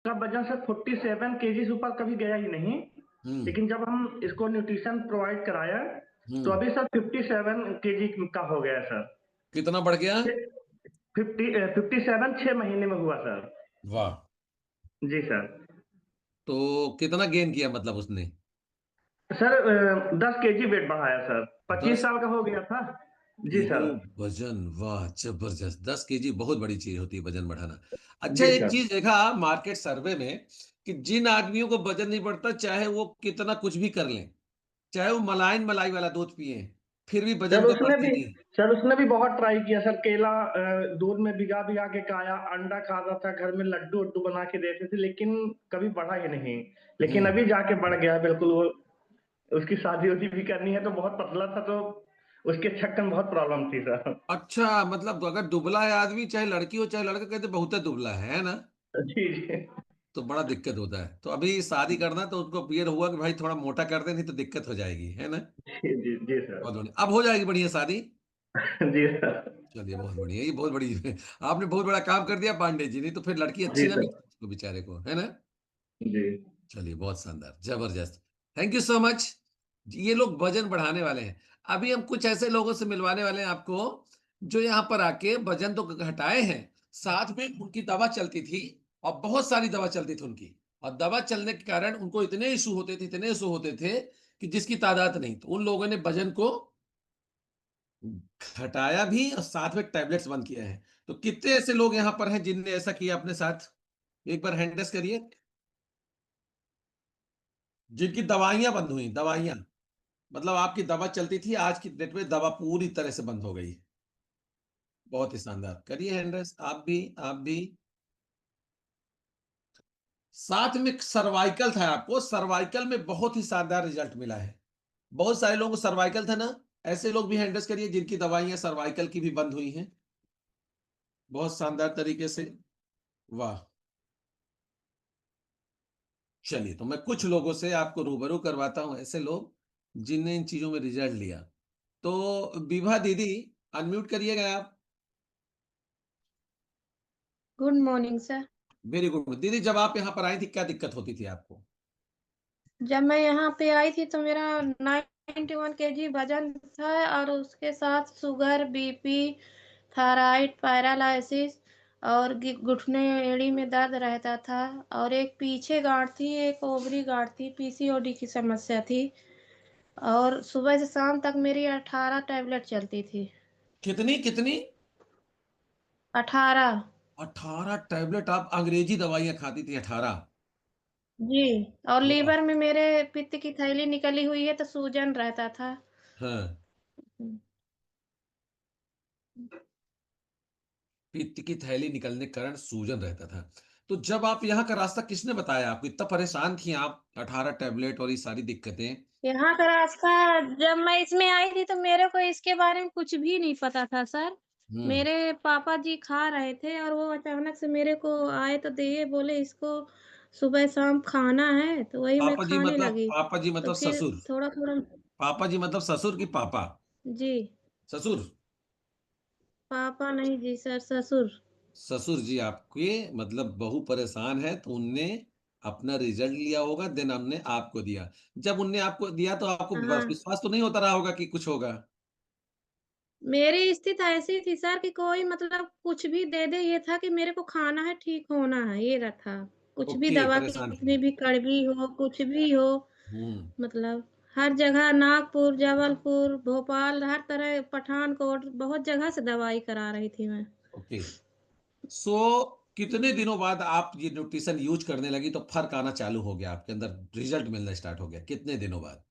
का वजन sir 47 KG से ऊपर कभी गया ही नहीं। हम्म। लेकिन जब हम इसको न्यूट्रिशन प्रोवाइड कराया, तो हम्म। अभी सर 57 केजी का हो गया सर। कितना बढ़ गया? 57 6 महीने में हुआ सर। वाह। जी सर। तो कितना गेन किया मतलब उसने? सर 10 केजी वेट बढ़ाया सर, 25 साल 10 का हो गया था। जी किलो सर। वजन, वाह जबरदस्त। 10 केजी बहुत बड़ी चीज होती है वजन बढ़ाना। अच्छा, जी एक सर। चीज देखा मार्केट सर्वे में कि जिन आदमियों को वजन नहीं बढ़ता, चाहे वो कितना कुछ भी कर लें, चाहे वो मलाइन मलाई वाला दूध पिए, फिर भी वजन सर का उसने बढ़ता भी नहीं। सर उसने भी बहुत ट्राई किया सर। केला दूध में भिगा भिगा के खाया, अंडा खाता था, घर में लड्डू उड्डू बना के देते थे, लेकिन कभी बढ़ा ही नहीं। लेकिन हम्म। अभी जाके बढ़ गया बिल्कुल वो। उसकी शादी उदी भी करनी है, तो बहुत पतला था, तो उसके चक्कर में बहुत प्रॉब्लम थी सर। अच्छा, मतलब अगर दुबला है आदमी, चाहे लड़की हो चाहे लड़का, कहते बहुत दुबला है ना, जी जी। तो बड़ा दिक्कत होता है। तो अभी शादी करना तो उनको ये हुआ कि भाई थोड़ा मोटा कर दे, नहीं तो दिक्कत हो जाएगी, है ना। जी जी जी सर। बहुत बढ़िया, अब हो जाएगी बढ़िया शादी। जी सर। चलिए बहुत बढ़िया, ये बहुत बड़ी आपने बहुत बड़ा काम कर दिया पांडे जी, नहीं तो फिर लड़की जी अच्छी ना सर। मिलती उसको बेचारे को, है ना। जी चलिए बहुत शानदार, जबरदस्त। Thank you so much. ये लोग वजन बढ़ाने वाले हैं। अभी हम कुछ ऐसे लोगों से मिलवाने वाले हैं आपको, जो यहाँ पर आके वजन तो घटाए हैं, साथ में उनकी दवा चलती थी, और बहुत सारी दवा चलती थी उनकी, और दवा चलने के कारण उनको इतने इशू होते थे, इतने इशू होते थे कि जिसकी तादाद नहीं। तो उन लोगों ने वजन को घटाया भी और साथ में टैबलेट्स बंद किया है। तो कितने ऐसे लोग यहाँ पर हैं जिनने ऐसा किया अपने साथ? एक बार हैंड रेस करिए। जिनकी दवाइयां बंद हुई, दवाइयां, मतलब आपकी दवा चलती थी, आज की डेट में दवा पूरी तरह से बंद हो गई। बहुत ही शानदार, करिए हैंड रेस आप भी, आप भी। साथ में सर्वाइकल था, आपको सर्वाइकल में बहुत ही शानदार रिजल्ट मिला है। बहुत सारे लोगों को सर्वाइकल था ना, ऐसे लोग भी हैंड रेस करिए जिनकी दवाइयां सर्वाइकल की भी बंद हुई हैं, बहुत शानदार तरीके से। वाह। चलिए, तो मैं कुछ लोगों से आपको रूबरू करवाता हूं, ऐसे लोग जिनने इन चीजों में रिजल्ट लिया। तो विभा दीदी, अनम्यूट करिएगा आप। Good morning sir. Very good दीदी, जब आप यहाँ पर आई थी क्या दिक्कत होती थी आपको? जब मैं यहाँ पे आई थी तो मेरा 91 केजी वजन था, और उसके साथ शुगर, बीपी, थायराइड, पैरालिसिस, और घुटने एड़ी में दर्द रहता था, और एक पीछे गांठ थी, एक ओवरी गांठ थी, पीसीओडी की समस्या थी, और सुबह से शाम तक मेरी 18 टैबलेट चलती थी। कितनी कितनी? 18। 18 टैबलेट आप अंग्रेजी दवाइयां खाती थी? 18? जी। और वाह। लीवर में मेरे पित्त की थैली निकली हुई है, तो सूजन रहता था। हाँ, पित्त की थैली निकलने के कारण सूजन रहता था। तो जब आप यहाँ का रास्ता किसने बताया आपको? इतना परेशान थी आप, 18 टैबलेट और ये सारी दिक्कतें। यहाँ का रास्ता, जब मैं इसमें आई थी तो मेरे को इसके बारे में कुछ भी नहीं पता था सर। हम्म। मेरे पापा जी खा रहे थे, और वो अचानक से मेरे को आए तो दिए, बोले इसको सुबह शाम खाना है, तो वही मैं खाने लगी। पापा जी तो मतलब फिर ससुर? थोड़ा-थोड़ा। पापा जी मतलब ससुर की पापा? जी। ससुर? पापा नहीं जी सर, ससुर। ससुर जी आपके, मतलब बहू परेशान है तो उनने अपना रिजल्ट लिया होगा, देन हमने आपको दिया। जब उनने आपको दिया तो आपको हाँ। विश्वास तो नहीं होता रहा होगा कि कुछ होगा? मेरी स्थिति ऐसी थी सर कि कोई मतलब कुछ भी दे दे, ये था कि मेरे को खाना है, ठीक होना है, ये था। कुछ भी ओके, दवा परेशान कितनी थी। भी कड़वी हो, कुछ भी हो, हम्म। मतलब हर जगह नागपुर, जबलपुर, भोपाल, हर तरह पठानकोट, बहुत जगह से दवाई करा रही थी मैं। ओके। सो कितने दिनों बाद आप ये न्यूट्रिशन यूज करने लगी तो फर्क आना चालू हो गया आपके अंदर, रिजल्ट मिलना स्टार्ट हो गया कितने दिनों बाद?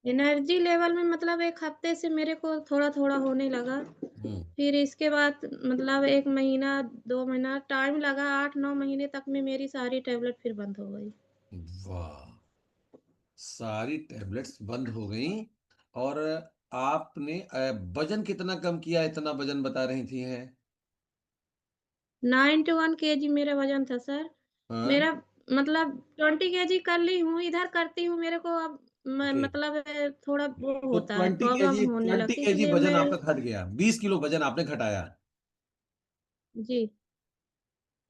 एनर्जी लेवल में मतलब 1 हफ्ते से मेरे को थोड़ा-थोड़ा होने लगा। हम्म। फिर इसके बाद मतलब 1 महीना, 2 महीना टाइम लगा, 8-9 महीने तक में मेरी सारी टैबलेट फिर बंद हो गई। वाह, सारी टैबलेट्स बंद हो गई। और आपने वजन कितना कम किया, इतना वजन बता रही थी है? 91 केजी मेरा वज़न था सर। हाँ। मेरा मतलब 20 केजी कर ली हूँ, इधर करती हूँ, मेरे को अब म ओके। मतलब थोड़ा वो तो होता है, 20 प्रॉब्लम केजी, होने 20 लगती है, केजी इसलिए वजन मैं। आपका घट गया, 20 किलो वजन आपने घटाया। जी।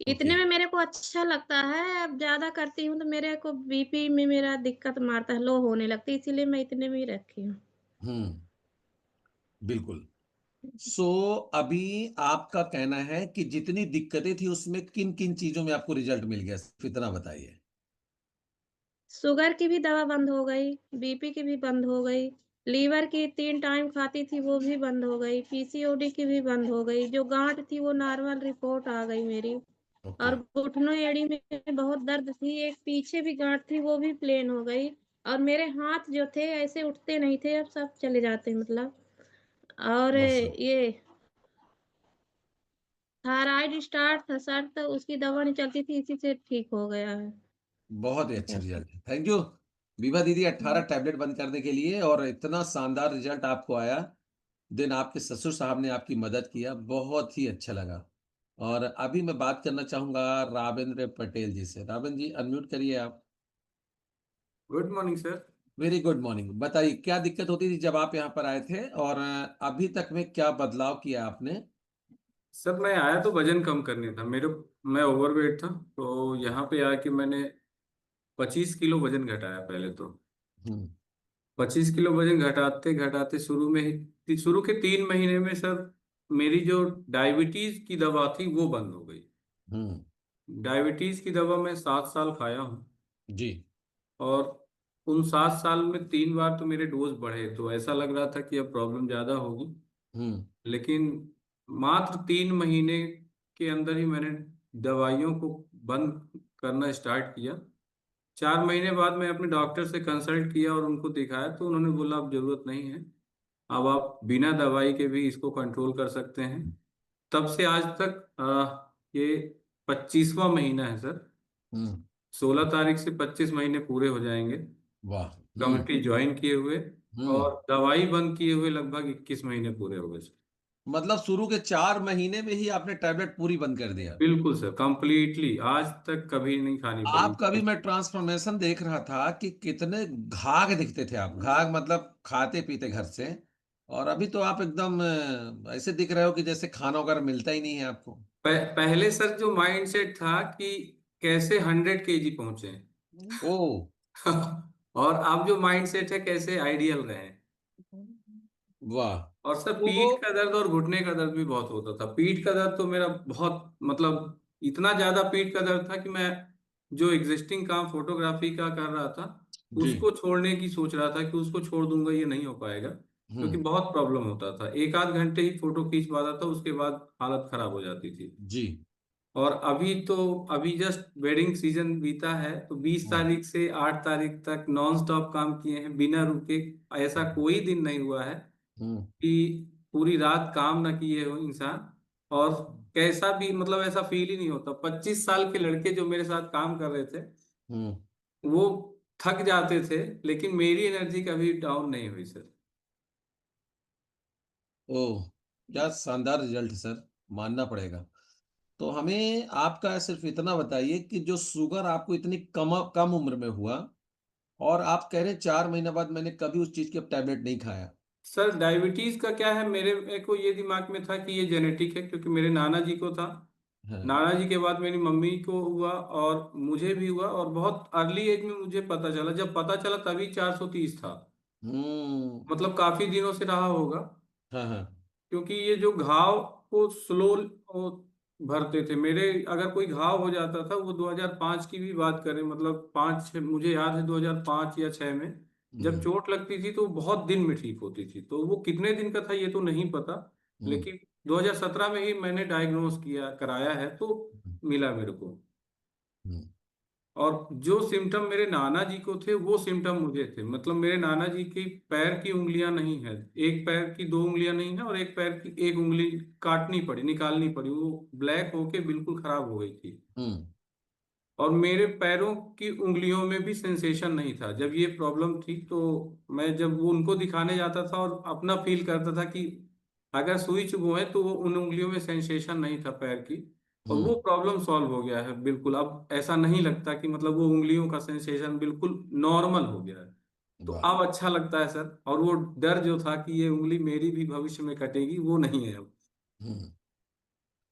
इतने ओके। में मेरे को अच्छा लगता है, अब ज़्यादा करती हूँ तो मेरे को बीपी में मेरा दिक्कत मारता है, लो होने लगती है, इसीलिए मैं इतने में ही रखी हूँ। हम्म, बिल्कुल। सो अभी आपका कहना है कि जितनी दिक्कतें थी उसमें किन किन चीजों में आपको रिजल्ट मिल गया, सिर्फ इतना बताइए। शुगर की भी दवा बंद हो गई, बीपी की भी बंद हो गई, लीवर की 3 टाइम खाती थी वो भी बंद हो गई, पीसीओडी की भी बंद हो गई, जो गाँठ थी वो नॉर्मल रिपोर्ट आ गई मेरी। ओके। और घुटनों एड़ी में बहुत दर्द थी, एक पीछे भी गाँठ थी वो भी प्लेन हो गई और मेरे हाथ जो थे ऐसे उठते नहीं थे, अब सब चले जाते हैं मतलब। और बस, ये थायरॉइड स्टार्ट था सर, तो उसकी दवा नहीं चलती थी, इसी से ठीक हो गया है। बहुत ही अच्छा क्या कर रिजल्ट है। थैंक यू विभा दीदी, 18 हुँ। टैबलेट बंद करने के लिए, और इतना शानदार रिजल्ट आपको आया। दिन आपके ससुर साहब ने आपकी मदद किया, बहुत ही अच्छा लगा। और अभी मैं बात करना चाहूंगा रावेंद्र पटेल जी से। रावेंद्र जी, अनम्यूट करिए आप। Good morning sir. Very good morning. बताइए क्या दिक्कत होती थी जब आप यहाँ पर आए थे, और अभी तक में क्या बदलाव किया आपने? सर मैं आया तो वजन कम करने था मेरे। मैं ओवरवेट था, तो यहाँ पे आके मैंने 25 किलो वजन घटाया पहले तो। हम्म। 25 किलो वजन घटाते घटाते शुरू के 3 महीने में सर मेरी जो डायबिटीज की दवा थी वो बंद हो गई। हम्म। डायबिटीज की दवा मैं 7 साल खाया हूँ, जी। और उन 7 साल में 3 बार तो मेरे डोज बढ़े, तो ऐसा लग रहा था कि अब प्रॉब्लम ज़्यादा होगी। हम्म। लेकिन मात्र 3 महीने के अंदर ही मैंने दवाइयों को बंद करना स्टार्ट किया। 4 महीने बाद मैं अपने डॉक्टर से कंसल्ट किया और उनको दिखाया, तो उन्होंने बोला अब जरूरत नहीं है, अब आप बिना दवाई के भी इसको कंट्रोल कर सकते हैं। तब से आज तक ये 25वां महीना है सर। हम्म। 16 तारीख से 25 महीने पूरे हो जाएंगे वाह। हम्म। कमिटी ज्वाइन किए हुए, हम्म। और दवाई बंद किए हुए लगभग 21 महीने पूरे हो गए सर। मतलब शुरू के 4 महीने में ही आपने टैबलेट पूरी बंद कर दिया? बिल्कुल सर, कंप्लीटली आज तक कभी नहीं खानी पड़ी। आपका भी मैं ट्रांसफॉर्मेशन देख रहा था कि कितने घाघ दिखते थे आप। घाघ मतलब खाते पीते घर से, और अभी तो आप एकदम ऐसे दिख रहे हो कि जैसे खाना वगैरह मिलता ही नहीं है आपको। पहले सर जो माइंडसेट था कि कैसे 100 kg पहुंचे ओ। और अब जो माइंडसेट है कैसे आइडियल रहे। वाह। और सर तो पीठ का दर्द और घुटने का दर्द भी बहुत होता था। पीठ का दर्द तो मेरा बहुत मतलब इतना ज्यादा पीठ का दर्द था कि मैं जो एग्जिस्टिंग काम फोटोग्राफी का कर रहा था जी। उसको छोड़ने की सोच रहा था कि उसको छोड़ दूंगा, ये नहीं हो पाएगा, क्योंकि हम्म। बहुत प्रॉब्लम होता था। एक आध घंटे ही फोटो खींच पाता था, उसके बाद हालत खराब हो जाती थी। जी। और अभी जस्ट वेडिंग सीजन बीता है, तो 20 हम्म। तारीख से 8 तारीख तक नॉन स्टॉप काम किए हैं बिना रुके। ऐसा कोई दिन नहीं हुआ है हम्म। कि पूरी रात काम ना किए हो इंसान। और कैसा भी मतलब ऐसा फील ही नहीं होता। 25 साल के लड़के जो मेरे साथ काम कर रहे थे हम्म। वो थक जाते थे, लेकिन मेरी एनर्जी कभी डाउन नहीं हुई सर। ओह, क्या शानदार रिजल्ट सर, मानना पड़ेगा। तो हमें आपका सिर्फ इतना बताइए कि जो शुगर आपको इतनी कम कम उम्र में हुआ, और आप कह रहे हैं 4 महीने बाद मैंने कभी उस चीज की अब टैबलेट नहीं खाया। सर डायबिटीज का क्या है, मेरे को ये दिमाग में था कि ये जेनेटिक है, क्योंकि मेरे नाना जी को था। हाँ। नाना जी के बाद मेरी मम्मी को हुआ और मुझे भी हुआ, और बहुत अर्ली एज में मुझे पता चला। जब पता चला तभी 430 था। हम्म। मतलब काफी दिनों से रहा होगा, हाँ हाँ। क्योंकि ये जो घाव को स्लो भरते थे मेरे। अगर कोई घाव हो जाता था, वो 2005 की भी बात करें, मतलब मुझे याद है 2005 या 6 में जब हम्म। चोट लगती थी तो बहुत दिन में ठीक होती थी। तो वो कितने दिन का था ये तो नहीं पता, हम्म। लेकिन 2017 में ही मैंने डायग्नोस किया कराया है, तो मिला मेरे को। हम्म। और जो सिम्टम मेरे नाना जी को थे वो सिम्टम मुझे थे। मतलब मेरे नाना जी की पैर की उंगलियां नहीं है, एक पैर की 2 उंगलियां नहीं है, और एक पैर की एक उंगली काटनी पड़ी, निकालनी पड़ी, वो ब्लैक होके बिल्कुल खराब हो गई थी। हम्म। और मेरे पैरों की उंगलियों में भी सेंसेशन नहीं था जब ये प्रॉब्लम थी। तो मैं जब वो उनको दिखाने जाता था और अपना फील करता था कि अगर सुई चुभो है, तो वो उन उंगलियों में सेंसेशन नहीं था पैर की। और वो हम्म। प्रॉब्लम सॉल्व हो गया है बिल्कुल। अब ऐसा नहीं लगता कि मतलब वो उंगलियों का सेंसेशन बिल्कुल नॉर्मल हो गया है। तो वाह। अब अच्छा लगता है सर। और वो डर जो था कि ये उंगली मेरी भी भविष्य में कटेगी, वो नहीं है अब। हम्म।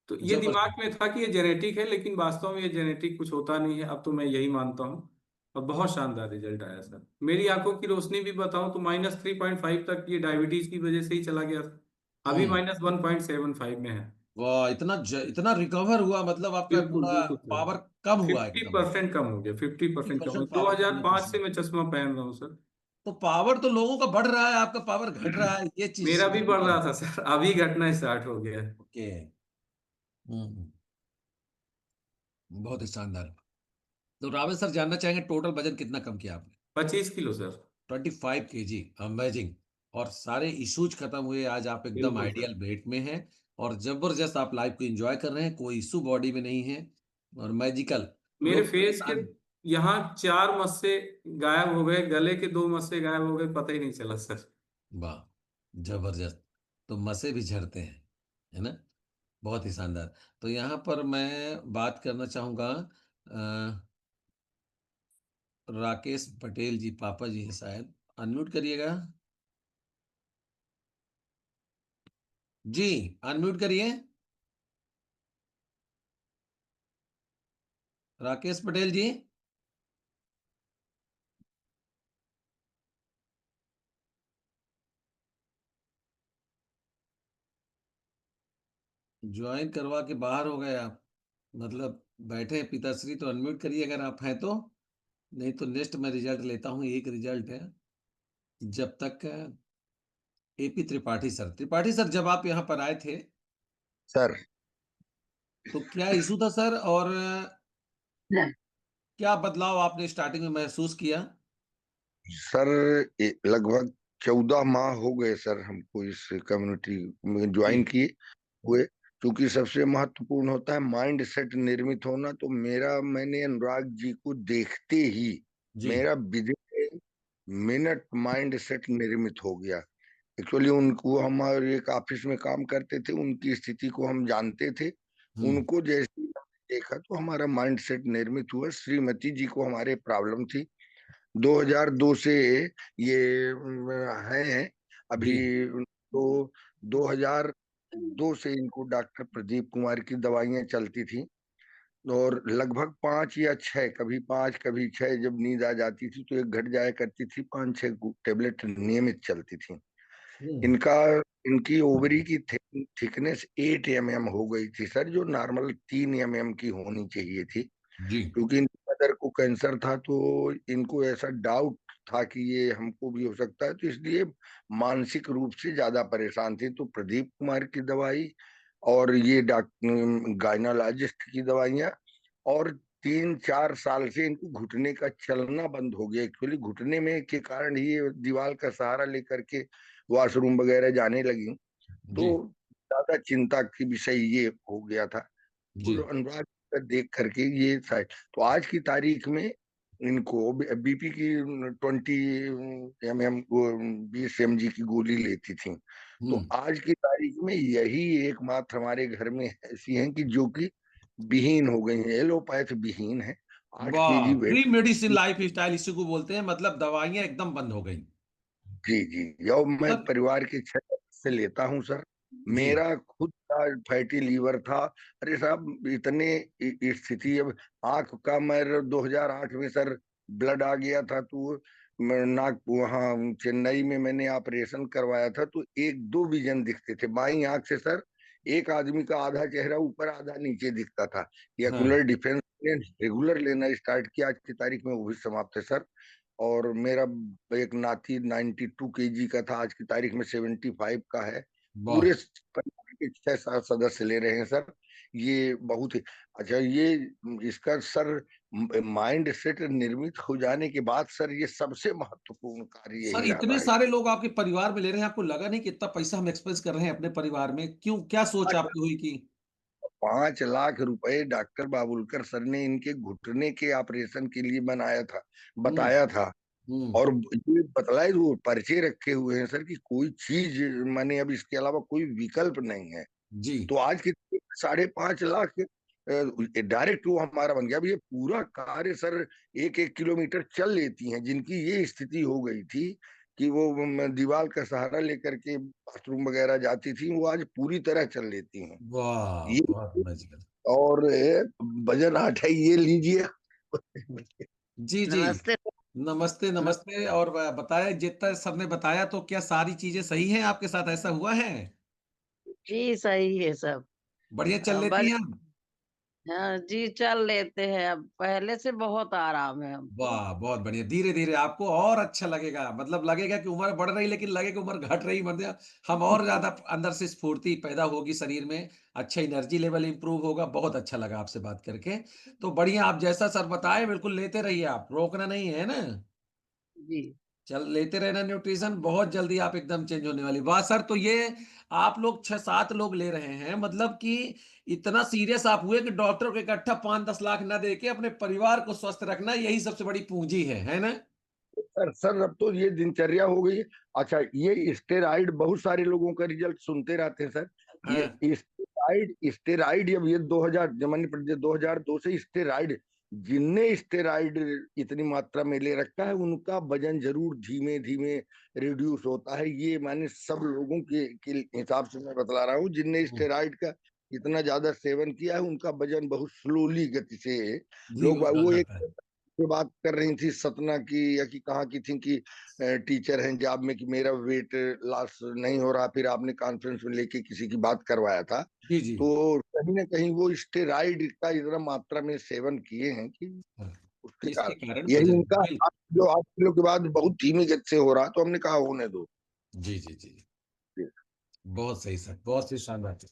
तो ये जबरदस्त। दिमाग में था कि ये जेनेटिक है, लेकिन वास्तव में ये जेनेटिक कुछ होता नहीं है। अब तो मैं यही मानता हूँ, और बहुत शानदार रिजल्ट आया सर। मेरी आंखों की रोशनी भी बताऊं तो -3.5 तक ये डायबिटीज की वजह से ही चला गया था। अभी हम्म। -1.75 में है। वाह, इतना रिकवर हुआ, मतलब आपका बिल्कुल बिल्कुल सर। पावर कम हुआ 50% एकदम। कम हो गया, 50% कम हो 50% गया। पावर कम है 2005 से चश्मे। मैं चश्मा पहन रहा हूँ सर। तो पावर तो लोगों का बढ़ रहा है, आपका पावर घट रहा है, ये चीज मेरा भी समझनी बढ़ रहा चाहिए। था सर, अभी घटना स्टार्ट हो गया है। ओके। हम्म। बहुत ही शानदार। तो रावत सर, जानना चाहेंगे टोटल वजन कितना कम किया आपने? 25 किलो सर। 25 kg, amazing. और सारे इश्यूज खत्म हुए, आज आप एकदम बिल्कुल सर। आइडियल वेट में हैं। और जबरदस्त आप लाइफ को एंजॉय कर रहे हैं, कोई इशू बॉडी में नहीं है। और मैजिकल। मेरे लोग फेस के परेशान। यहाँ 4 मस्से गायब हो गए, गले के 2 मस्से गायब हो गए, पता ही नहीं चला सर। वाह, जबरदस्त। तो मसे भी झड़ते हैं, है ना? बहुत ही शानदार। तो यहाँ पर मैं बात करना चाहूंगा, राकेश पटेल जी, पापा जी हैं शायद। अनम्यूट करिएगा जी, अनम्यूट करिए। राकेश पटेल जी। ज्वाइन करवा के बाहर हो गए आप, मतलब बैठे हैं पिताश्री, तो अनम्यूट करिए अगर आप हैं तो। नहीं तो नेक्स्ट मैं रिजल्ट लेता हूँ, एक रिजल्ट है जब तक। AP Tripathi sir, Tripathi sir, जब आप यहाँ पर आए थे सर। तो क्या इशू था सर, और क्या बदलाव आपने स्टार्टिंग में महसूस किया? सर लगभग 14 माह हो गए सर हमको इस कम्युनिटी में ज्वाइन जी। किए हुए। क्योंकि सबसे महत्वपूर्ण होता है माइंड सेट निर्मित होना। तो मैंने अनुराग जी को देखते ही जी। मेरा विदिन मिनट माइंड सेट निर्मित हो गया। एक्चुअली उनको, हमारे एक ऑफिस में काम करते थे, उनकी स्थिति को हम जानते थे। हम्म। उनको जैसे ही हमने देखा तो हमारा माइंड सेट निर्मित हुआ। श्रीमती जी को हमारे प्रॉब्लम थी 2002 से, ये हैं जी। अभी। तो 2002 से इनको डॉक्टर प्रदीप कुमार की दवाइयां चलती थी। और लगभग 5 या 6, कभी 5 कभी 6, जब नींद आ जाती थी तो एक घट जाया करती थी, 5-6 टेबलेट नियमित चलती थी। हम्म। इनका इनकी ओवरी की थिकनेस 8 mm हो गई थी सर, जो नॉर्मल 3 mm की होनी चाहिए थी। जी। क्योंकि इनकी मदर को कैंसर था, तो इनको ऐसा डाउट था कि ये हमको भी हो सकता है, तो इसलिए मानसिक रूप से ज्यादा परेशान थे। तो प्रदीप कुमार की दवाई और ये डॉक्टर गायनोलॉजिस्ट की दवाइयाँ, और 3-4 साल से इनको घुटने का चलना बंद हो गया। एक्चुअली घुटने में के कारण ही ये दीवार का सहारा लेकर के वॉशरूम वगैरह जाने लगी। तो जी। ज्यादा चिंता की विषय ये हो गया था। जी। और अनुराग का देख करके ये साइड, तो आज की तारीख में इनको बीपी की 20 mm, 20 mg की गोली लेती थी। तो हम्म। आज की तारीख में यही एकमात्र हमारे घर में ऐसी हैं कि जो कि विहीन हो गई हैं, एलोपैथ विहीन है। 8 kg वाह, weight. Pre medicine life style इसी को बोलते हैं, मतलब दवाइयां एकदम बंद हो गई। जी जी, और मैं मतलब। परिवार के 6 सदस्य लेता हूँ सर। जी। मेरा खुद का फैटी लीवर था। अरे साहब, इतने स्थिति। अब आंख का, मैं 2008 में सर ब्लड आ गया था, तो मैं नाक, वहाँ चेन्नई में मैंने ऑपरेशन करवाया था, तो 1-2 विजन दिखते थे बाई आंख से सर। एक आदमी का आधा चेहरा ऊपर आधा नीचे दिखता था। हाँ। एक्यूलर डिफेंस रेगुलर लेना स्टार्ट किया, आज की तारीख में वो भी समाप्त है सर। और मेरा एक नाती 92 kg का था, आज की तारीख में 75 का है। वाह। पूरे परिवार के 6-7 सदस्य ले रहे हैं सर। ये बहुत ही अच्छा। ये इसका सर माइंड सेट निर्मित हो जाने के बाद सर, ये सबसे महत्वपूर्ण कार्य सर, यही इतने रहता है। सारे लोग आपके परिवार में ले रहे हैं, आपको लगा नहीं कि इतना पैसा हम एक्सपेंस कर रहे हैं अपने परिवार में? क्यों, क्या सोच आपकी हुई कि? 5 लाख रुपए डॉक्टर बाबुलकर सर ने इनके घुटने के ऑपरेशन के लिए बनाया था, हम्म। बताया था। हम्म। और ये बतलाए, वो पर्चे रखे हुए हैं सर कि कोई चीज, माने अब इसके अलावा कोई विकल्प नहीं है। जी। तो आज की 5.5 लाख डायरेक्ट वो हमारा बन गया। अब ये पूरा कार्य सर 1-1 किलोमीटर चल लेती हैं, जिनकी ये स्थिति हो गई थी कि वो दीवार का सहारा लेकर के बाथरूम वगैरह जाती थी, वो आज पूरी तरह चल लेती हैं। वाह, ये बहुत मजेदार। और वजन 8 है, ये लीजिए। जी जी, नमस्ते। नमस्ते नमस्ते। और बताया जितना सबने बताया, तो क्या सारी चीजें सही हैं आपके साथ, ऐसा हुआ है? जी सही है सब। बढ़िया चल लेती बड़े। हैं आप? हाँ जी, चल लेते हैं, अब पहले से बहुत आराम है हमको। वाह, बहुत बढ़िया। धीरे धीरे आपको और अच्छा लगेगा, मतलब लगेगा कि उम्र बढ़ रही, लेकिन लगेगा उम्र घट रही, मतलब हम और ज्यादा अंदर से स्फूर्ति पैदा होगी शरीर में, अच्छा एनर्जी लेवल इंप्रूव होगा। बहुत अच्छा लगा आपसे बात करके। तो बढ़िया, आप जैसा सर बताए बिल्कुल लेते रहिए, आप रोकना नहीं है ना। जी चल लेते रहना न्यूट्रिशन, बहुत जल्दी आप एकदम चेंज होने वाली। वाह सर, तो ये आप लोग 6-7 लोग ले रहे हैं, मतलब कि इतना सीरियस आप हुए कि डॉक्टर को इकट्ठा 5-10 लाख ना देके अपने परिवार को स्वस्थ रखना, यही सबसे बड़ी पूंजी है ना? सर अब तो ये दिनचर्या हो गई है। अच्छा, ये स्टेरॉइड बहुत सारे लोगों का रिजल्ट सुनते रहते हैं सर। हाँ, ये स्टेरॉइड स्टेरॉइड अब ये 2000 जमाने पर 2002 से स्टेरॉइड, जिनने स्टेरॉइड इतनी मात्रा में ले रखा है उनका वजन जरूर धीमे धीमे रिड्यूस होता है। ये मैंने सब लोगों के हिसाब से मैं बतला रहा हूँ, जिनने स्टेरॉइड का इतना ज्यादा सेवन किया है उनका वजन बहुत स्लोली गति से धीमे वो कम एक जाता है। जो बात कर रही थी सतना की या कि कहाँ की थी कि टीचर हैं जॉब में, कि मेरा वेट लॉस नहीं हो रहा, फिर आपने कॉन्फ्रेंस में लेके किसी की बात करवाया था। जी जी। तो कहीं ना कहीं वो स्टेरॉइड का इतना मात्रा में सेवन किए हैं कि हाँ, उसके जिसके कारण कारण यही वजन उनका बिल्कुल। जो 8 किलो के बाद बहुत धीमी गति से हो रहा, तो हमने कहा होने दो। जी जी जी, बहुत सही सर, बहुत ही शानदार।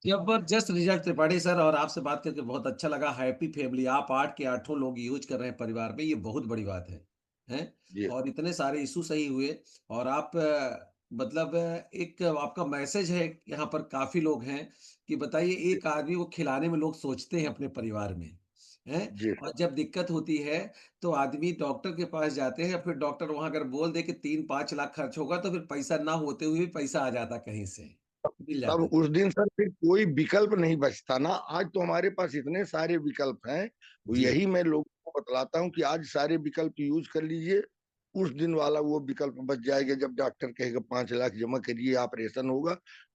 जबरदस्त रिजल्ट त्रिपाठी सर, और आपसे बात करके बहुत अच्छा लगा। हैप्पी फैमिली, आप 8 के 8 लोग यूज कर रहे हैं परिवार में, ये बहुत बड़ी बात है हैं? जी और इतने सारे इशू सही हुए। और आप मतलब एक आपका मैसेज है यहाँ पर, काफी लोग हैं कि बताइए, जी एक आदमी को खिलाने में लोग सोचते हैं अपने परिवार में, हैं? जी और जब दिक्कत होती है तो आदमी डॉक्टर के पास जाते हैं, फिर डॉक्टर वहां अगर बोल दे कि 3-5 लाख खर्च होगा, तो फिर पैसा ना होते हुए भी पैसा आ जाता कहीं से, मिल तब जाता। उस दिन सर फिर कोई विकल्प नहीं बचता ना। आज तो हमारे पास इतने सारे विकल्प हैं, वो जी यही मैं लोगों को बतलाता हूँ कि आज सारे विकल्प यूज कर लीजिए। उस दिन वाला वो विकल्प बच जाएगा जब डॉक्टर कहेगा 5 लाख जमा करिए ऑपरेशन होगा,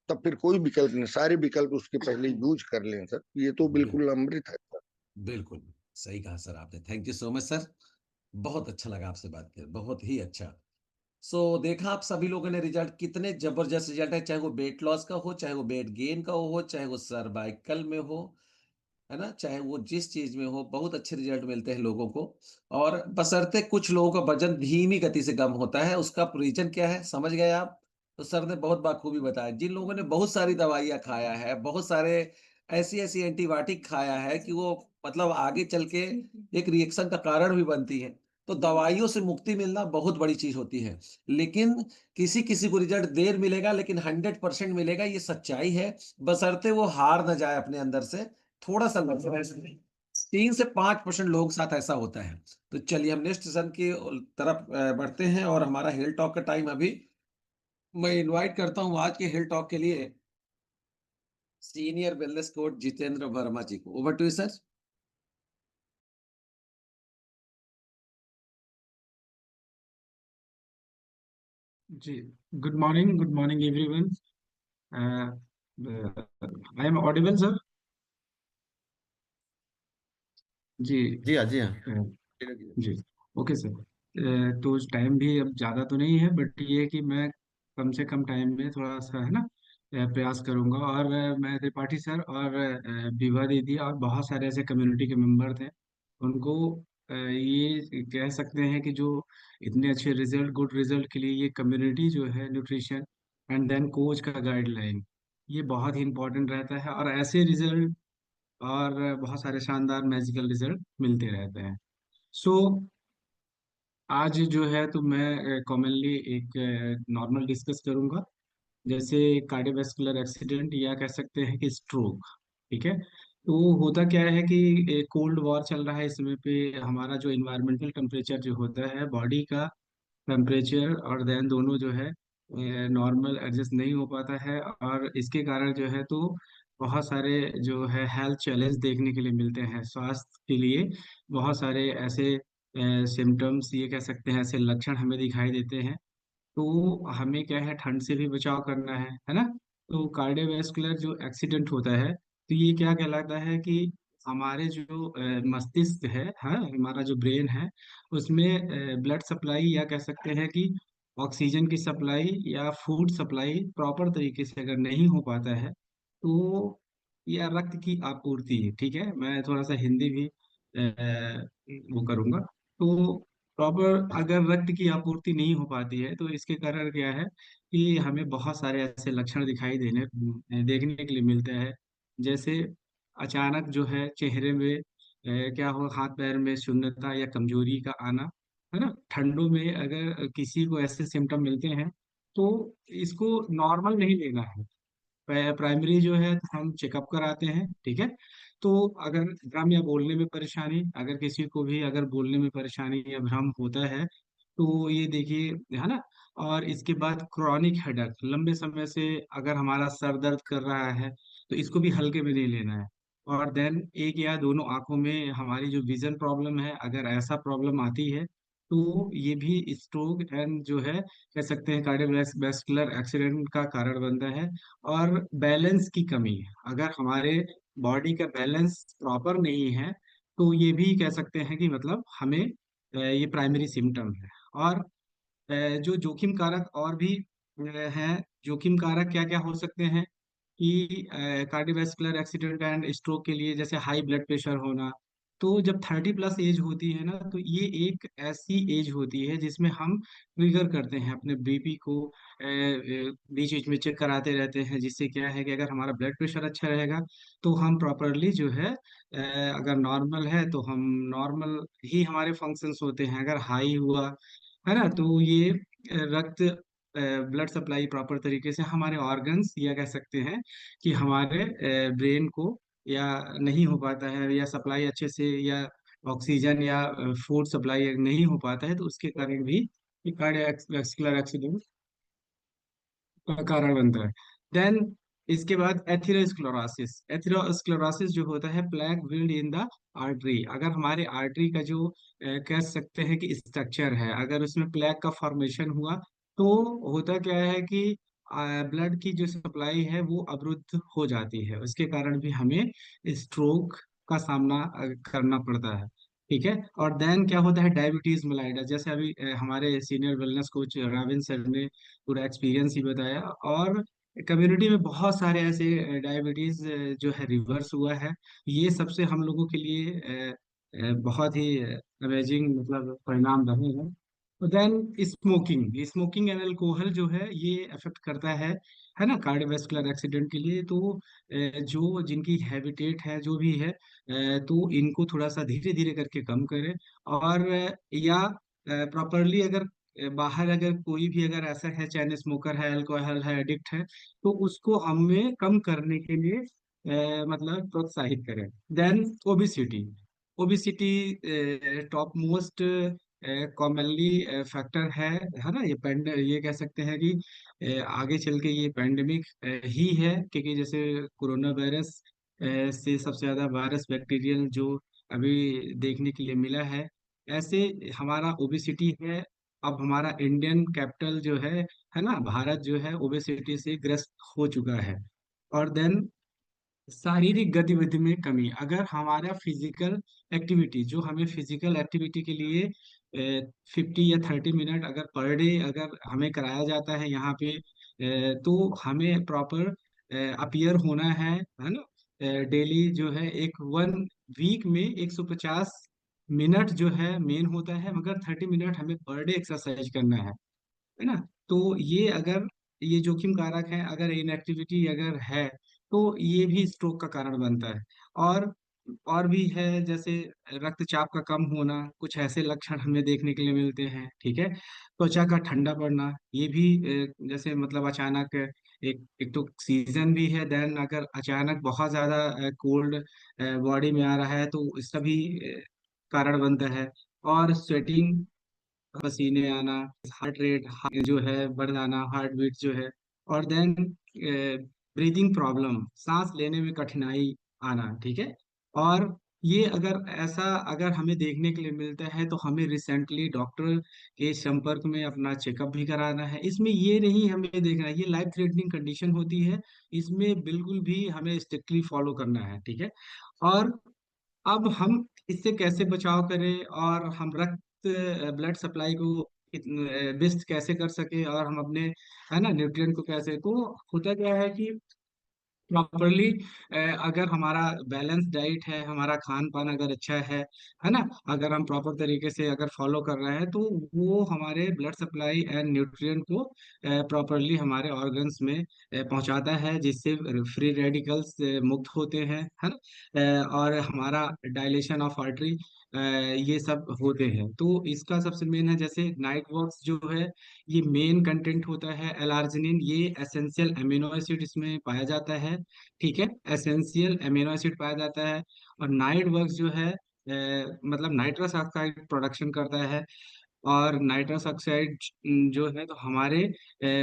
तब फिर कोई विकल्प नहीं, सारे विकल्प उसके पहले यूज कर लें सर। ये तो बिल, बिल्कुल अमृत है सर। बिल्कुल सही कहा सर आपने। Thank you so much sir, बहुत अच्छा लगा आपसे बात कर, बहुत ही अच्छा। सो देखा आप सभी लोगों ने रिजल्ट, कितने जबरदस्त रिजल्ट है, चाहे वो वेट लॉस का हो, चाहे वो वेट गेन का हो, चाहे वो सर्वाइकल में हो, है ना, चाहे वो जिस चीज में हो, बहुत अच्छे रिजल्ट मिलते हैं लोगों को। और बशर्ते कुछ लोगों का वजन धीमी गति से कम होता है, उसका रीजन क्या है समझ गए आप? तो सर ने बहुत बाखूबी बताया। जिन लोगों ने बहुत सारी दवाइयाँ खाया है, बहुत सारे ऐसी ऐसी एंटीबायोटिक खाया है कि वो मतलब आगे चल के एक रिएक्शन का कारण भी बनती है, तो दवाइयों से मुक्ति मिलना बहुत बड़ी चीज होती है। लेकिन किसी किसी को रिजल्ट देर मिलेगा, लेकिन 100% मिलेगा, ये सच्चाई है। बशर्ते वो हार ना जाए अपने अंदर से, थोड़ा-सा लक्ष्य रहे इसमें। 3 से 5% लोगों के साथ ऐसा होता है। तो चलिए हम नेक्स्ट सेशन की तरफ बढ़ते हैं, और हमारा हेल्थ टॉक का टाइम अभी मैं इनवाइट करता हूँ आज के हेल्थ टॉक के लिए senior wellness coach Jitendra Verma ji को। Over to you sir. जी, good morning everyone. I am audible sir. जी जी हाँ, जी हाँ। अ, जी ओके सर। तो टाइम भी अब ज़्यादा तो नहीं है, बट ये है कि मैं कम से कम टाइम में थोड़ा सा है ना प्रयास करूंगा। और मैं त्रिपाठी सर और विभा दीदी और बहुत सारे ऐसे कम्युनिटी के मेंबर थे, उनको ये कह सकते हैं कि जो इतने अच्छे रिजल्ट, गुड रिजल्ट के लिए ये कम्युनिटी जो है, न्यूट्रिशन एंड देन कोच का गाइडलाइन, ये बहुत ही इंपॉर्टेंट रहता है। और ऐसे रिजल्ट और बहुत सारे शानदार मैजिकल रिजल्ट मिलते रहते हैं। सो आज जो है तो मैं कॉमनली एक नॉर्मल डिस्कस करूंगा, जैसे कार्डियोवैस्कुलर एक्सीडेंट या कह सकते हैं कि स्ट्रोक। ठीक है, तो होता क्या है कि कोल्ड वॉर चल रहा है इस समय पे। हमारा जो इन्वायरमेंटल टेम्परेचर जो होता है बॉडी का, टेम्परेचर और देन दोनों जो है नॉर्मल एडजस्ट नहीं हो पाता है, और इसके कारण जो है तो बहुत सारे जो है हेल्थ चैलेंज देखने के लिए मिलते हैं। स्वास्थ्य के लिए बहुत सारे ऐसे सिम्टम्स, ये कह सकते हैं ऐसे लक्षण हमें दिखाई देते हैं तो हमें क्या है, ठंड से भी बचाव करना है ना। तो कार्डियोवैस्कुलर जो एक्सीडेंट होता है, तो ये क्या कहलाता है कि हमारे जो मस्तिष्क है, हाँ, हमारा जो ब्रेन है, उसमें ब्लड सप्लाई, या कह सकते हैं कि ऑक्सीजन की सप्लाई या फूड सप्लाई प्रॉपर तरीके से अगर नहीं हो पाता है, तो या रक्त की आपूर्ति, ठीक है, मैं थोड़ा सा हिंदी भी वो करूँगा। तो प्रॉपर अगर रक्त की आपूर्ति नहीं हो पाती है, तो इसके कारण क्या है कि हमें बहुत सारे ऐसे लक्षण दिखाई देखने के लिए मिलते हैं। जैसे अचानक जो है चेहरे में क्या हो, हाथ पैर में शून्यता या कमजोरी का आना, है ना। ठंडों में अगर किसी को ऐसे सिम्टम मिलते हैं, तो इसको नॉर्मल नहीं लेना है। प्राइमरी जो है हम चेकअप कराते हैं, ठीक है। तो अगर भ्रम या बोलने में परेशानी, अगर किसी को भी अगर बोलने में परेशानी या भ्रम होता है, तो ये देखिए, है ना। और इसके बाद क्रॉनिक हेडेक, लंबे समय से अगर हमारा सर दर्द कर रहा है, तो इसको भी हल्के में नहीं लेना है। और देन एक या दोनों आंखों में हमारी जो विजन प्रॉब्लम है, अगर ऐसा प्रॉब्लम आती है, तो ये भी स्ट्रोक एंड जो है, कह सकते हैं कार्डियोवैस्कुलर एक्सीडेंट का कारण बनता है। और बैलेंस की कमी, अगर हमारे बॉडी का बैलेंस प्रॉपर नहीं है, तो ये भी कह सकते हैं कि मतलब हमें ये प्राइमरी सिम्टम है। और जो जोखिम कारक और भी हैं, जोखिम कारक क्या क्या हो सकते हैं कि कार्डियोवैस्कुलर एक्सीडेंट एंड स्ट्रोक के लिए, जैसे हाई ब्लड प्रेशर होना। तो जब 30+ एज होती है ना, तो ये एक ऐसी एज होती है जिसमें हम ट्रिगर करते हैं अपने बीपी को, बीच बीच में चेक कराते रहते हैं, जिससे क्या है कि अगर हमारा ब्लड प्रेशर अच्छा रहेगा, तो हम प्रॉपरली जो है, अगर नॉर्मल है तो हम नॉर्मल ही हमारे फंक्शंस होते हैं। अगर हाई हुआ, है ना, तो ये रक्त, ब्लड सप्लाई प्रॉपर तरीके से हमारे ऑर्गन्स, या कह सकते हैं कि हमारे ब्रेन को या नहीं हो पाता है, या सप्लाई अच्छे से, या ऑक्सीजन या फूड सप्लाई नहीं हो पाता है, तो उसके कारण भी कार्डियोवैस्कुलर एक्सीडेंट का कारण बनता है। देन इसके बाद एथेरोस्क्लेरोसिस। एथेरोस्क्लेरोसिस जो होता है, plague build in the artery. अगर हमारे आर्टरी का जो कह सकते हैं कि स्ट्रक्चर है, अगर उसमें प्लेग का फॉर्मेशन हुआ, तो होता क्या है कि ब्लड की जो सप्लाई है वो अवरुद्ध हो जाती है। उसके कारण भी हमें स्ट्रोक का सामना करना पड़ता है, ठीक है। और देन क्या होता है, डायबिटीज मेलाइटस। जैसे अभी हमारे senior wellness coach Ravin sir ने पूरा एक्सपीरियंस ही बताया। और कम्युनिटी में बहुत सारे ऐसे डायबिटीज जो है रिवर्स हुआ है। ये सबसे हम लोगों के लिए बहुत ही अमेजिंग मतलब परिणाम रहे हैं। तो then smoking, smoking and alcohol जो है, ये अफेक्ट करता है ना, कार्डियोवैस्कुलर एक्सीडेंट के लिए। तो जो जिनकी हैबिटेट है, जो भी है, तो इनको थोड़ा सा धीरे धीरे करके कम करें। और या प्रॉपरली अगर बाहर अगर कोई भी अगर ऐसा है, चैन स्मोकर है, अल्कोहल है, एडिक्ट है, तो उसको हमें कम करने के लिए मतलब प्रोत्साहित करें। Then obesity. Obesity top most commonly factor है ना। ये कह सकते हैं कि आगे चल के ये पैंडेमिक ही है, क्योंकि जैसे कोरोना वायरस से सबसे ज़्यादा वायरस बैक्टीरियल जो अभी देखने के लिए मिला ऐसे हमारा ओबिसिटी है। अब हमारा इंडियन कैपिटल जो है ना, भारत जो है ओबेसिटी से ग्रस्त हो चुका है। और देन शारीरिक गतिविधि में कमी। अगर हमारा फिजिकल एक्टिविटी, जो हमें फिजिकल एक्टिविटी के लिए 50 या 30 मिनट अगर पर डे अगर हमें कराया जाता है यहाँ पे, तो हमें प्रॉपर अपीयर होना है ना। डेली जो है, एक 1 वीक में 150 मिनट जो है मेन होता है, मगर 30 मिनट हमें पर डे एक्सरसाइज करना है ना। तो ये अगर ये जोखिम कारक है, अगर इनएक्टिविटी अगर है, तो ये भी स्ट्रोक का कारण बनता है। और और भी है, जैसे रक्तचाप का कम होना, कुछ ऐसे लक्षण हमें देखने के लिए मिलते हैं, ठीक है। त्वचा का ठंडा पड़ना, ये भी जैसे मतलब अचानक एक तो सीजन भी है, देन अगर अचानक बहुत ज्यादा कोल्ड बॉडी में आ रहा है, तो इसका भी कारण बनता है। और स्वेटिंग, पसीने आना, हार्ट रेट जो है बढ़ जाना, हार्ट बीट जो है। और देन ब्रीदिंग प्रॉब्लम, सांस लेने में कठिनाई आना, ठीक है। और ये अगर हमें देखने के लिए मिलता है तो हमें रिसेंटली डॉक्टर के संपर्क में अपना चेकअप भी कराना है। इसमें ये नहीं हमें देखना है, ये लाइफ थ्रेटनिंग कंडीशन होती है, इसमें बिल्कुल भी हमें स्ट्रिक्टली फॉलो करना है, ठीक है। और अब हम इससे कैसे बचाव करें और हम रक्त ब्लड सप्लाई को बेस्ट कैसे कर सके, और हम अपने है ना न्यूट्रिएंट को कैसे, तो होता क्या है कि प्रॉपरली अगर हमारा बैलेंस डाइट है, हमारा खान पान अगर अच्छा है ना, अगर हम प्रॉपर तरीके से अगर फॉलो कर रहे हैं तो वो हमारे ब्लड सप्लाई एंड न्यूट्रिएंट को प्रॉपरली हमारे ऑर्गन्स में पहुंचाता है, जिससे फ्री रेडिकल्स मुक्त होते हैं, है ना। और हमारा डायलेशन ऑफ आर्टरी ये सब होते हैं। तो इसका सबसे मेन है, जैसे नाइट वॉक्स जो है, ये मेन कंटेंट होता है एलार्जिनिन, ये एसेंशियल अमीनो एसिड इसमें पाया जाता है, ठीक है, एसेंशियल अमीनो एसिड पाया जाता है। और नाइट वर्क जो है मतलब नाइट्रस ऑक्साइड प्रोडक्शन करता है, और नाइट्रस ऑक्साइड जो है तो हमारे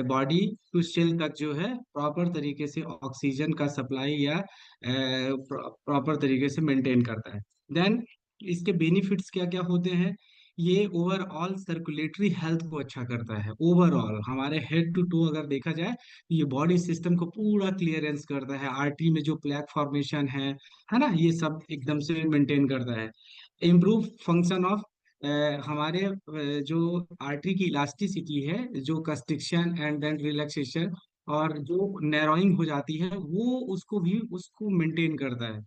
बॉडी टू सेल तक जो है प्रॉपर तरीके से ऑक्सीजन का सप्लाई या प्रॉपर तरीके से मेंटेन करता है। देन इसके बेनिफिट्स क्या क्या होते हैं, ये ओवरऑल सर्कुलेटरी हेल्थ को अच्छा करता है। ओवरऑल हमारे हेड टू टो अगर देखा जाए तो ये बॉडी सिस्टम को पूरा क्लियरेंस करता है, आर्टरी में जो प्लेक फॉर्मेशन है ना, ये सब एकदम से मेंटेन करता है। इम्प्रूव फंक्शन ऑफ हमारे जो आर्टरी की इलास्टिसिटी है, जो कंस्ट्रिक्शन एंड देन रिलैक्सेशन और जो नैरोइंग हो जाती है, वो उसको मेंटेन करता है।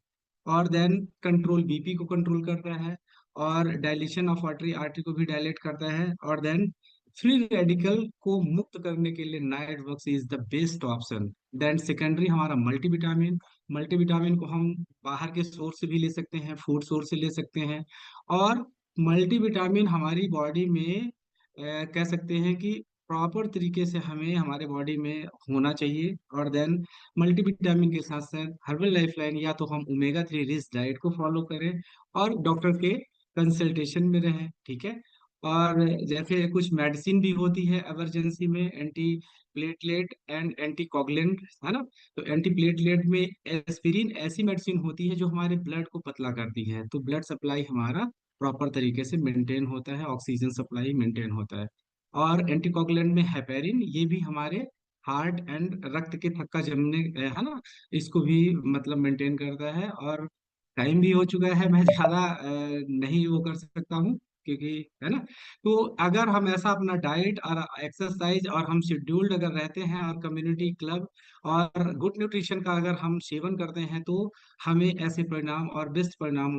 और देन कंट्रोल बीपी को कंट्रोल करता है, और डायलेशन ऑफ आर्टरी, आर्टरी को भी डायलेट करता है। और देन फ्री रेडिकल को मुक्त करने के लिए night works is the best option. Then secondary हमारा मल्टीविटामिन, मल्टीविटामिन को हम बाहर के सोर्स से भी ले सकते हैं, फूड सोर्स से ले सकते हैं। और मल्टीविटामिन हमारी बॉडी में कह सकते हैं कि प्रॉपर तरीके से हमें हमारे बॉडी में होना चाहिए। और देन मल्टीविटामिन के साथ साथ हर्बल लाइफलाइन, या तो हम ओमेगा 3 रिच डाइट को फॉलो करें और डॉक्टर के कंसल्टेशन में रहें, ठीक है। और जैसे कुछ मेडिसिन भी होती है इमरजेंसी में, anti platelet and anti coagulant, है ना। तो एंटी प्लेटलेट में एस्पिरिन ऐसी मेडिसिन होती है जो हमारे ब्लड को पतला करती है, तो ब्लड सप्लाई हमारा प्रॉपर तरीके से मेंटेन होता है, ऑक्सीजन सप्लाई मेंटेन होता है। और एंटीकोगुलेंट में हेपेरिन, ये भी हमारे हार्ट एंड रक्त के थक्का जमने है ना, इसको भी मतलब मेंटेन करता है। और टाइम भी हो चुका है, मैं ज्यादा नहीं वो कर सकता हूँ, क्योंकि है ना। तो अगर हम ऐसा अपना डाइट और एक्सरसाइज और हम शेड्यूल्ड अगर रहते हैं, और कम्युनिटी क्लब और गुड न्यूट्रिशन का अगर हम सेवन करते हैं, तो हमें ऐसे परिणाम और बेस्ट परिणाम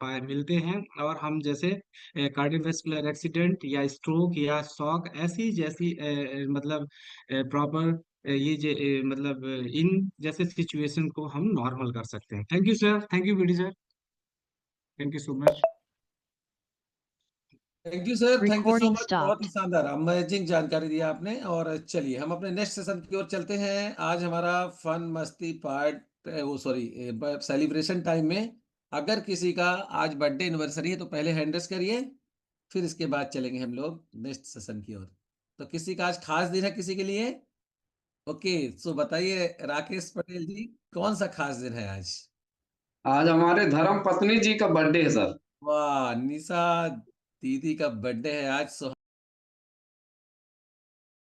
पाए मिलते हैं। और हम जैसे कार्डियोवैस्कुलर एक्सीडेंट या स्ट्रोक या शॉक ऐसी जैसी मतलब प्रॉपर मतलब इन जैसे सिचुएशन को हम नॉर्मल कर सकते हैं। Thank you sir, thank you BD sir, thank you so much. Thank you sir, thank you so Recording much, बहुत ही stopped. शानदार अमेजिंग जानकारी दी आपने। और चलिए हम अपने नेक्स्ट सेशन की ओर चलते हैं। आज हमारा फन मस्ती पार्ट वो सॉरी सेलिब्रेशन टाइम में अगर किसी का आज बर्थडे एनिवर्सरी है तो पहले हैंड रेस करिए, फिर इसके बाद चलेंगे हम लोग नेक्स्ट सेशन की ओर। तो किसी का आज खास दिन है किसी के लिए? ओके, सो बताइए राकेश पटेल जी, कौन सा खास दिन है आज? आज हमारे धर्म पत्नी जी का बर्थडे है सर। वाह, निशा दीदी का बर्थडे है आज, सो